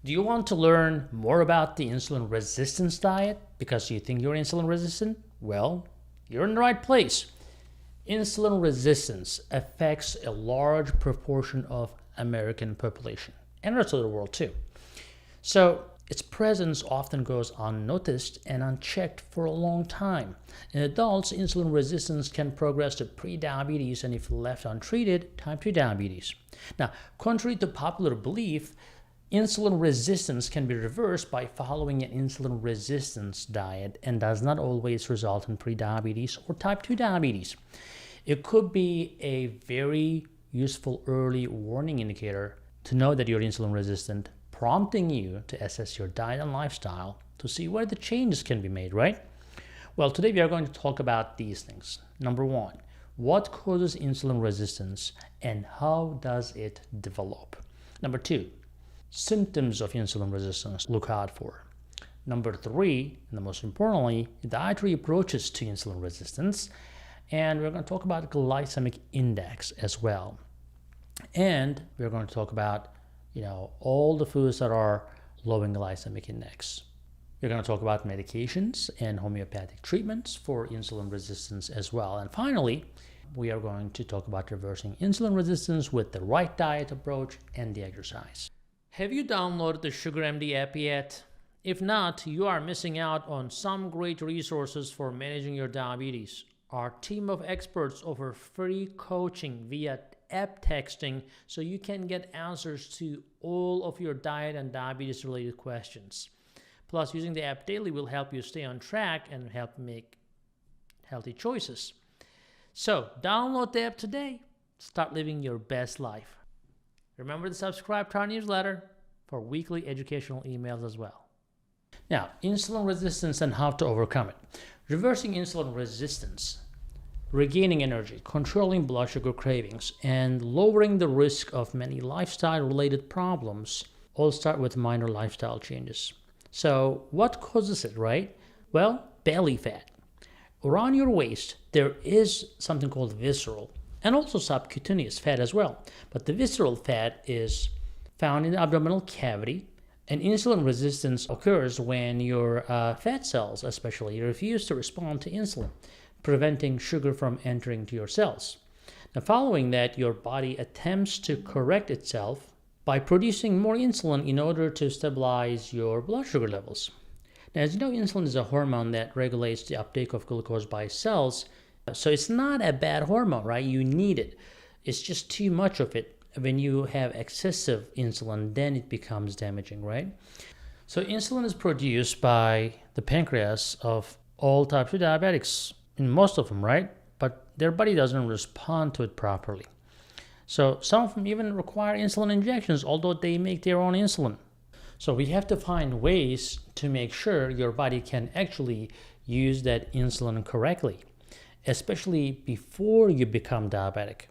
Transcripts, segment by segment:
Do you want to learn more about the insulin resistance diet because you think you're insulin resistant? Well, you're in the right place. Insulin resistance affects a large proportion of American population and the rest of the world too. So its presence often goes unnoticed and unchecked for a long time. In adults, insulin resistance can progress to prediabetes and, if left untreated, type 2 diabetes. Now, contrary to popular belief, insulin resistance can be reversed by following an insulin resistance diet and does not always result in prediabetes or type 2 diabetes. It could be a very useful early warning indicator to know that you're insulin resistant, prompting you to assess your diet and lifestyle to see where the changes can be made, right? Well, today we are going to talk about these things. Number one, what causes insulin resistance and how does it develop? Number two, symptoms of insulin resistance look out for. Number three, and the most importantly, dietary approaches to insulin resistance. And we're going to talk about glycemic index as well. And we're going to talk about all the foods that are low in glycemic index. We're going to talk about medications and homeopathic treatments for insulin resistance as well. And finally, we are going to talk about reversing insulin resistance with the right diet approach and the exercise. Have you downloaded the SugarMD app yet? If not, you are missing out on some great resources for managing your diabetes. Our team of experts offer free coaching via app texting so you can get answers to all of your diet and diabetes related questions. Plus, using the app daily will help you stay on track and help make healthy choices. So, download the app today. Start living your best life. Remember to subscribe to our newsletter for weekly educational emails as well. Now, insulin resistance and how to overcome it. Reversing insulin resistance, regaining energy, controlling blood sugar cravings, and lowering the risk of many lifestyle-related problems all start with minor lifestyle changes. So what causes it, right? Well, belly fat. Around your waist, there is something called visceral and also subcutaneous fat as well. But the visceral fat is found in the abdominal cavity, and insulin resistance occurs when your fat cells especially refuse to respond to insulin, preventing sugar from entering to your cells. Now, following that, your body attempts to correct itself by producing more insulin in order to stabilize your blood sugar levels. Now, as you know, insulin is a hormone that regulates the uptake of glucose by cells, so it's not a bad hormone, right? You need it. It's just too much of it. When you have excessive insulin, then it becomes damaging, right? So insulin is produced by the pancreas of all type 2 diabetics, in most of them, right? But their body doesn't respond to it properly. So some of them even require insulin injections, although they make their own insulin. So we have to find ways to make sure your body can actually use that insulin correctly, especially before you become diabetic.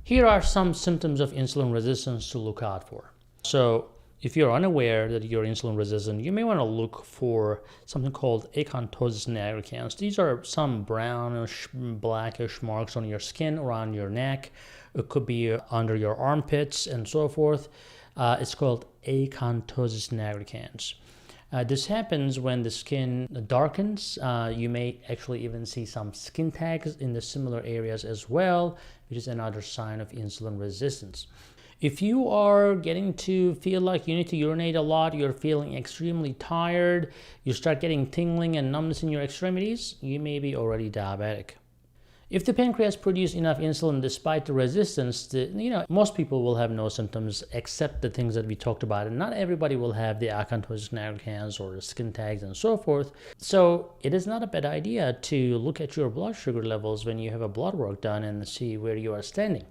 Here are some symptoms of insulin resistance to look out for. So if you're unaware that you're insulin resistant, you may want to look for something called acanthosis nigricans. These are some brownish, blackish marks on your skin, around your neck. It could be under your armpits and so forth. It's called acanthosis nigricans. This happens when the skin darkens. You may actually even see some skin tags in the similar areas as well, which is another sign of insulin resistance. If you are getting to feel like you need to urinate a lot, you're feeling extremely tired, you start getting tingling and numbness in your extremities, you may be already diabetic. If the pancreas produces enough insulin despite the resistance, most people will have no symptoms except the things that we talked about. And not everybody will have the acanthosis nigricans or the skin tags and so forth. So it is not a bad idea to look at your blood sugar levels when you have a blood work done and see where you are standing.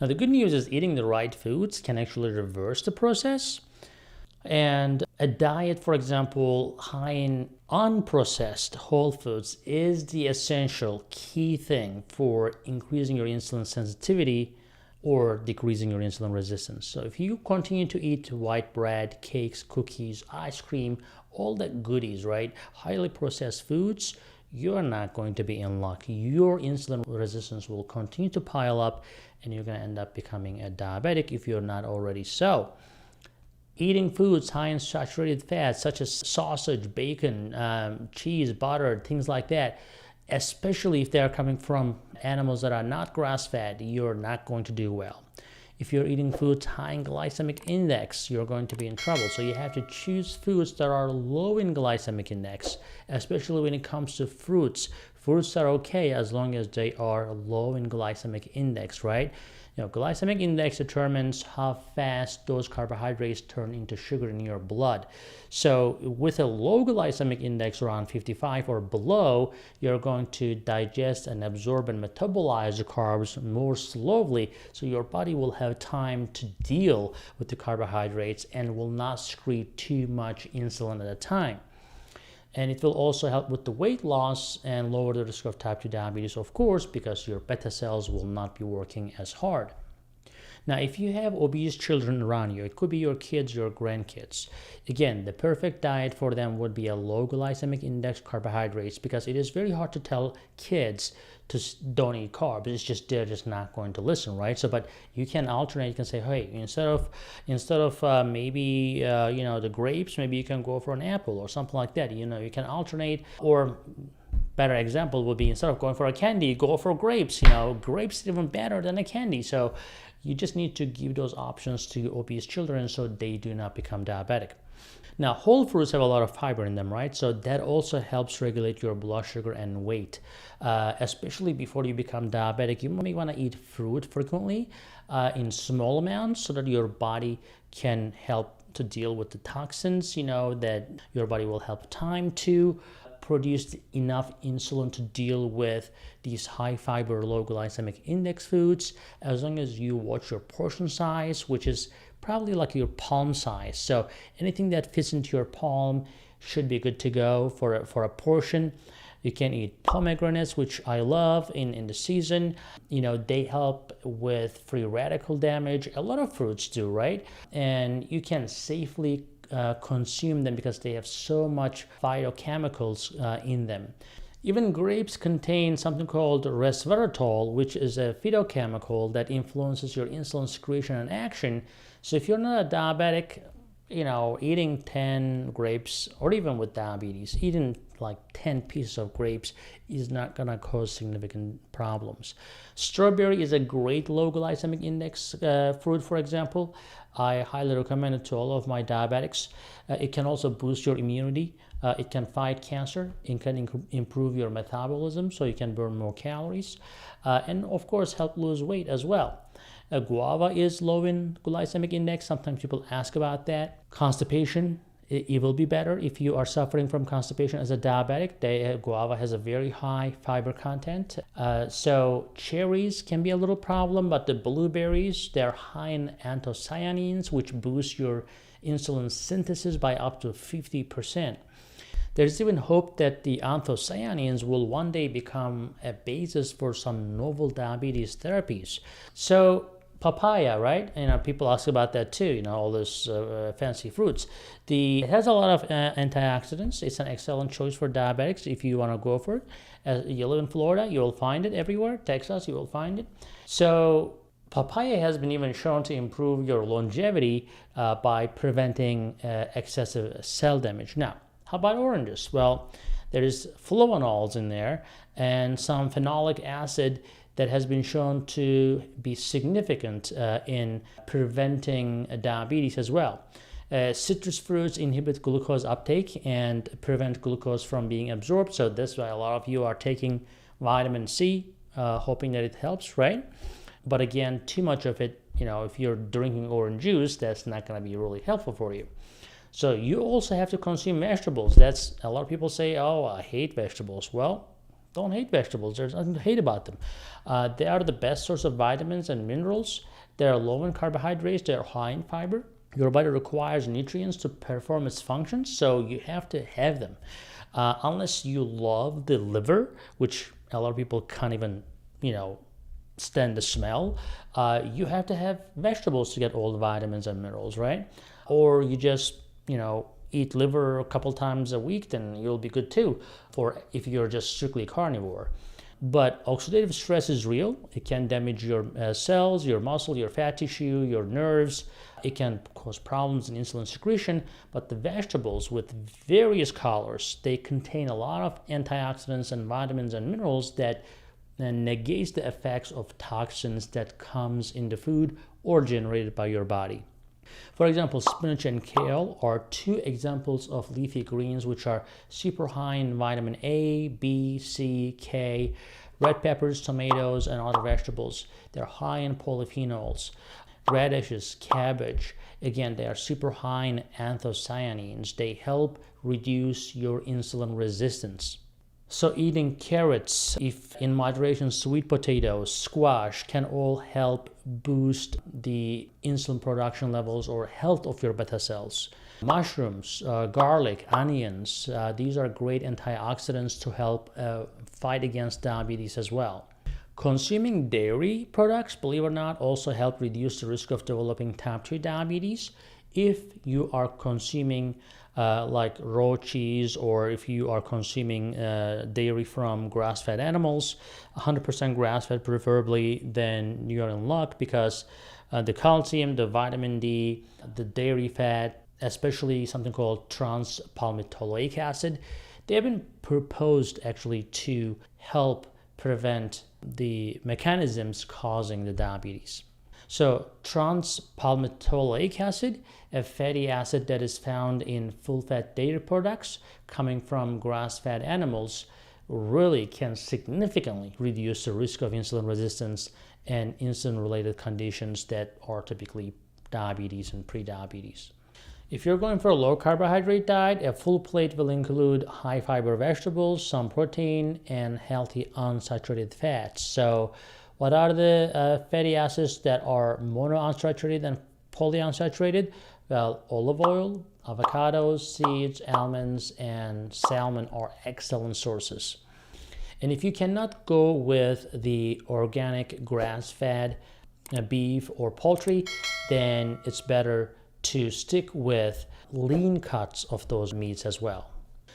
Now, the good news is eating the right foods can actually reverse the process. And a diet, for example, high in unprocessed whole foods is the essential key thing for increasing your insulin sensitivity or decreasing your insulin resistance. So if you continue to eat white bread, cakes, cookies, ice cream, all the goodies, right, highly processed foods, you're not going to be in luck. Your insulin resistance will continue to pile up and you're going to end up becoming a diabetic if you're not already so. Eating foods high in saturated fats, such as sausage, bacon, cheese, butter, things like that, especially if they are coming from animals that are not grass-fed, you're not going to do well. If you're eating foods high in glycemic index, you're going to be in trouble. So you have to choose foods that are low in glycemic index, especially when it comes to fruits. Fruits are okay as long as they are low in glycemic index, right? Glycemic index determines how fast those carbohydrates turn into sugar in your blood. So with a low glycemic index around 55 or below, you're going to digest and absorb and metabolize the carbs more slowly, so your body will have time to deal with the carbohydrates and will not secrete too much insulin at a time. And it will also help with the weight loss and lower the risk of type 2 diabetes, of course, because your beta cells will not be working as hard. Now, if you have obese children around you, it could be your kids, your grandkids. Again, the perfect diet for them would be a low glycemic index carbohydrates, because it is very hard to tell kids to don't eat carbs. It's just they're just not going to listen, right? So, but you can alternate. You can say, hey, instead of maybe the grapes, maybe you can go for an apple or something like that. You can alternate. Or better example would be, instead of going for a candy, go for grapes. Grapes are even better than a candy. So you just need to give those options to obese children so they do not become diabetic. Now, whole fruits have a lot of fiber in them, right? So that also helps regulate your blood sugar and weight. Especially before you become diabetic, you may want to eat fruit frequently in small amounts so that your body can help to deal with the toxins, that your body will have time to produce enough insulin to deal with these high fiber, low glycemic index foods, as long as you watch your portion size, which is probably like your palm size. So anything that fits into your palm should be good to go for a portion. You can eat pomegranates, which I love in the season. They help with free radical damage. A lot of fruits do, right? And you can safely consume them because they have so much phytochemicals in them. Even grapes contain something called resveratrol, which is a phytochemical that influences your insulin secretion and action. So if you're not a diabetic, eating 10 grapes, or even with diabetes, eating like 10 pieces of grapes is not going to cause significant problems. Strawberry is a great low glycemic index fruit, for example. I highly recommend it to all of my diabetics. It can also boost your immunity. It can fight cancer. It can improve your metabolism so you can burn more calories. And of course, help lose weight as well. Guava is low in glycemic index. Sometimes people ask about that. Constipation, it will be better if you are suffering from constipation as a diabetic. Guava has a very high fiber content. So cherries can be a little problem, but the blueberries, they're high in anthocyanins, which boost your insulin synthesis by up to 50%. There's even hope that the anthocyanins will one day become a basis for some novel diabetes therapies. So papaya, right? People ask about that too, all those fancy fruits. It has a lot of antioxidants. It's an excellent choice for diabetics if you want to go for it. As you live in Florida, you will find it everywhere. Texas, you will find it. So papaya has been even shown to improve your longevity by preventing excessive cell damage. Now, how about oranges? Well, there's flavonols in there and some phenolic acid that has been shown to be significant in preventing diabetes as well. Citrus fruits inhibit glucose uptake and prevent glucose from being absorbed. So that's why a lot of you are taking vitamin C, hoping that it helps, right? But again, too much of it, if you're drinking orange juice, that's not going to be really helpful for you. So you also have to consume vegetables. That's a lot of people say, oh, I hate vegetables. Well, don't hate vegetables. There's nothing to hate about them. They are the best source of vitamins and minerals. They are low in carbohydrates. They are high in fiber. Your body requires nutrients to perform its functions, so you have to have them. Unless you love the liver, which a lot of people can't even, stand the smell, you have to have vegetables to get all the vitamins and minerals, right? Or you just, eat liver a couple times a week, then you'll be good too, for if you're just strictly carnivore. But oxidative stress is real. It can damage your cells, your muscle, your fat tissue, your nerves. It can cause problems in insulin secretion. But the vegetables with various colors, they contain a lot of antioxidants and vitamins and minerals that negates the effects of toxins that comes in the food or generated by your body. For example, spinach and kale are two examples of leafy greens which are super high in vitamin A, B, C, K. Red peppers, tomatoes, and other vegetables, they're high in polyphenols. Radishes, cabbage, again, they are super high in anthocyanins. They help reduce your insulin resistance. So eating carrots, if in moderation, sweet potatoes, squash can all help boost the insulin production levels or health of your beta cells. Mushrooms, garlic, onions, these are great antioxidants to help fight against diabetes as well. Consuming dairy products, believe it or not, also help reduce the risk of developing type 2 diabetes. If you are consuming like raw cheese, or if you are consuming dairy from grass-fed animals, 100% grass-fed preferably, then you're in luck, because the calcium, the vitamin D, the dairy fat, especially something called trans-palmitoleic acid, they have been proposed actually to help prevent the mechanisms causing the diabetes. So trans-palmitoleic acid, a fatty acid that is found in full-fat dairy products coming from grass-fed animals, really can significantly reduce the risk of insulin resistance and insulin-related conditions that are typically diabetes and pre-diabetes. If you're going for a low carbohydrate diet, a full plate will include high fiber vegetables, some protein, and healthy unsaturated fats. So what are the fatty acids that are monounsaturated and polyunsaturated? Well, olive oil, avocados, seeds, almonds, and salmon are excellent sources. And if you cannot go with the organic grass-fed beef or poultry, then it's better to stick with lean cuts of those meats as well.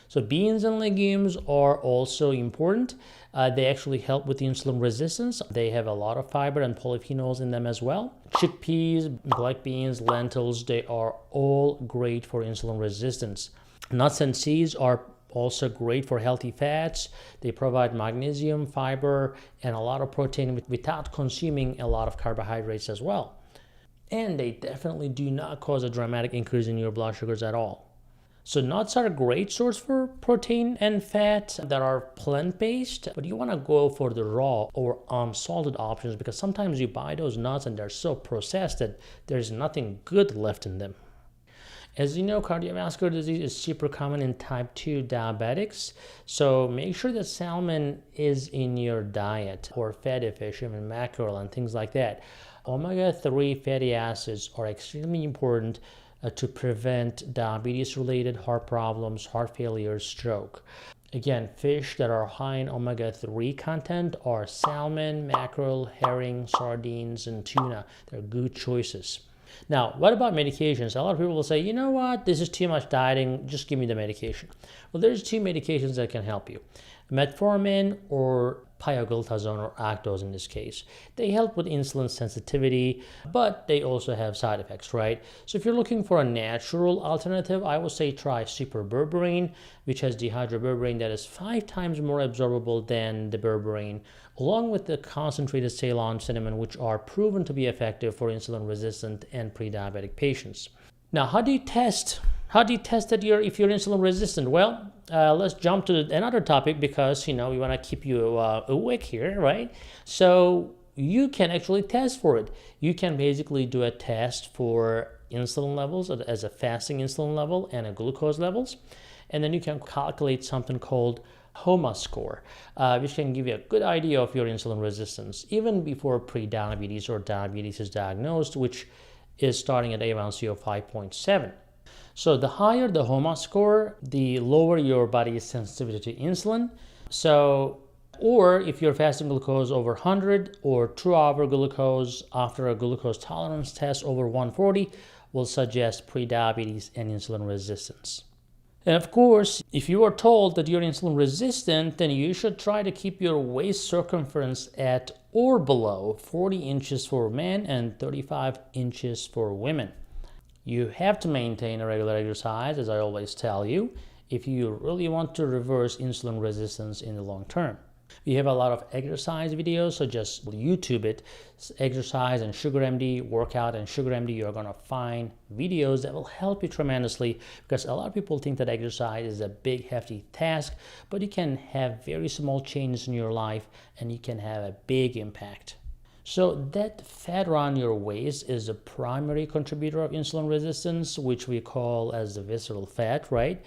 So beans and legumes are also important. They actually help with insulin resistance. They have a lot of fiber and polyphenols in them as well. Chickpeas, black beans, lentils, they are all great for insulin resistance. Nuts and seeds are also great for healthy fats. They provide magnesium, fiber, and a lot of protein without consuming a lot of carbohydrates as well. And they definitely do not cause a dramatic increase in your blood sugars at all. So nuts are a great source for protein and fat that are plant-based, but you want to go for the raw or unsalted options, because sometimes you buy those nuts and they're so processed that there's nothing good left in them. As you know, cardiovascular disease is super common in type 2 diabetics, so make sure that salmon is in your diet, or fatty fish, even mackerel and things like that. Omega-3 fatty acids are extremely important to prevent diabetes-related heart problems, heart failure, stroke. Again, fish that are high in omega-3 content are salmon, mackerel, herring, sardines, and tuna. They're good choices. Now, what about medications? A lot of people will say, you know what, this is too much dieting, just give me the medication. Well, there's two medications that can help you. Metformin or pioglitazone, or Actos in this case. They help with insulin sensitivity, but they also have side effects, right? So if you're looking for a natural alternative, I would say try super berberine, which has dehydroberberine that is 5 times more absorbable than the berberine, along with the concentrated Ceylon cinnamon, which are proven to be effective for insulin-resistant and pre-diabetic patients. Now, how do you test that if you're insulin resistant? Well, let's jump to another topic, because we want to keep you awake here, right? So you can actually test for it. You can basically do a test for insulin levels as a fasting insulin level and a glucose levels, and then you can calculate something called HOMA score, which can give you a good idea of your insulin resistance even before pre-diabetes or diabetes is diagnosed, which is starting at A1C of 5.7. So the higher the HOMA score, the lower your body's sensitivity to insulin. Or if your fasting glucose over 100, or 2-hour glucose after a glucose tolerance test over 140, will suggest pre-diabetes and insulin resistance. And of course, if you are told that you're insulin resistant, then you should try to keep your waist circumference at or below 40 inches for men and 35 inches for women. You have to maintain a regular exercise, as I always tell you, if you really want to reverse insulin resistance in the long term. We have a lot of exercise videos, so just YouTube it, exercise and Sugar MD, workout and Sugar MD. You're going to find videos that will help you tremendously, because a lot of people think that exercise is a big, hefty task, but you can have very small changes in your life and you can have a big impact. So that fat around your waist is a primary contributor of insulin resistance, which we call as the visceral fat, right?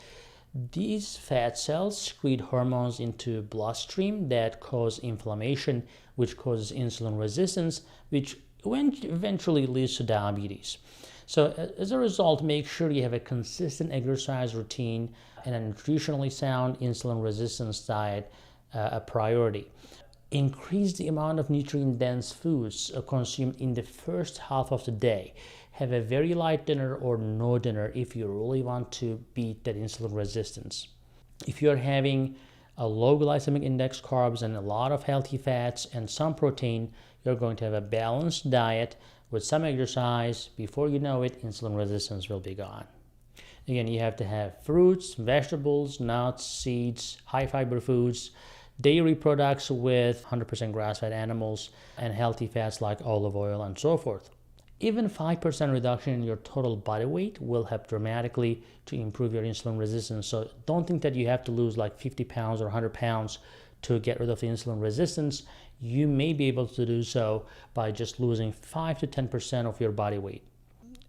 These fat cells secrete hormones into bloodstream that cause inflammation, which causes insulin resistance, which eventually leads to diabetes. So as a result, make sure you have a consistent exercise routine and a nutritionally sound insulin resistance diet a priority. Increase the amount of nutrient-dense foods consumed in the first half of the day. Have a very light dinner or no dinner if you really want to beat that insulin resistance. If you're having a low glycemic index carbs and a lot of healthy fats and some protein, you're going to have a balanced diet with some exercise. Before you know it, insulin resistance will be gone. Again, you have to have fruits, vegetables, nuts, seeds, high fiber foods, dairy products with 100% grass-fed animals, and healthy fats like olive oil and so forth. Even 5% reduction in your total body weight will help dramatically to improve your insulin resistance. So don't think that you have to lose like 50 pounds or 100 pounds to get rid of the insulin resistance. You may be able to do so by just losing 5 to 10% of your body weight.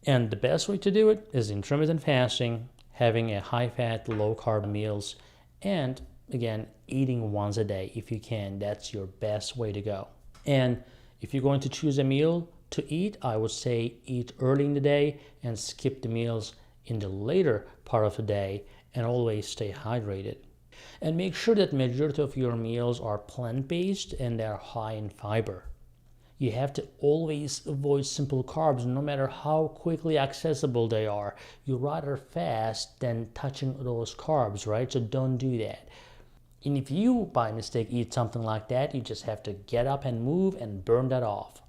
And the best way to do it is intermittent fasting, having a high-fat, low-carb meals, and again, eating once a day if you can. That's your best way to go. And if you're going to choose a meal to eat, I would say eat early in the day and skip the meals in the later part of the day, and always stay hydrated. And make sure that majority of your meals are plant-based and they're high in fiber. You have to always avoid simple carbs, no matter how quickly accessible they are. You rather fast than touching those carbs, right? So don't do that. And if you, by mistake, eat something like that, you just have to get up and move and burn that off.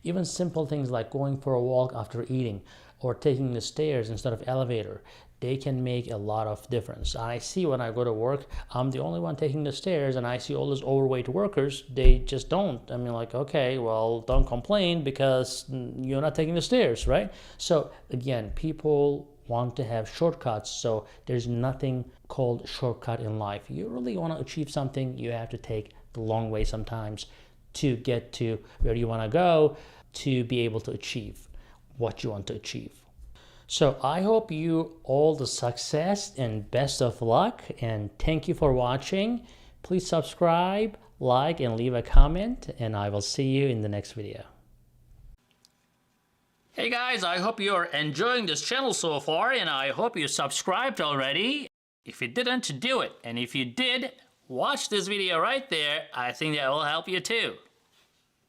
Even simple things like going for a walk after eating or taking the stairs instead of elevator, they can make a lot of difference. I see when I go to work, I'm the only one taking the stairs, and I see all those overweight workers, they just don't. I mean, like, okay, well, don't complain because you're not taking the stairs, right? So again, people want to have shortcuts, so there's nothing called shortcut in life. You really want to achieve something, you have to take the long way sometimes to get to where you want to go, to be able to achieve what you want to achieve. So I hope you all the success and best of luck, and thank you for watching. Please subscribe, like, and leave a comment, and I will see you in the next video. Hey guys, I hope you're enjoying this channel so far, and I hope you subscribed already. If you didn't, do it. And if you did, watch this video right there. I think that will help you too.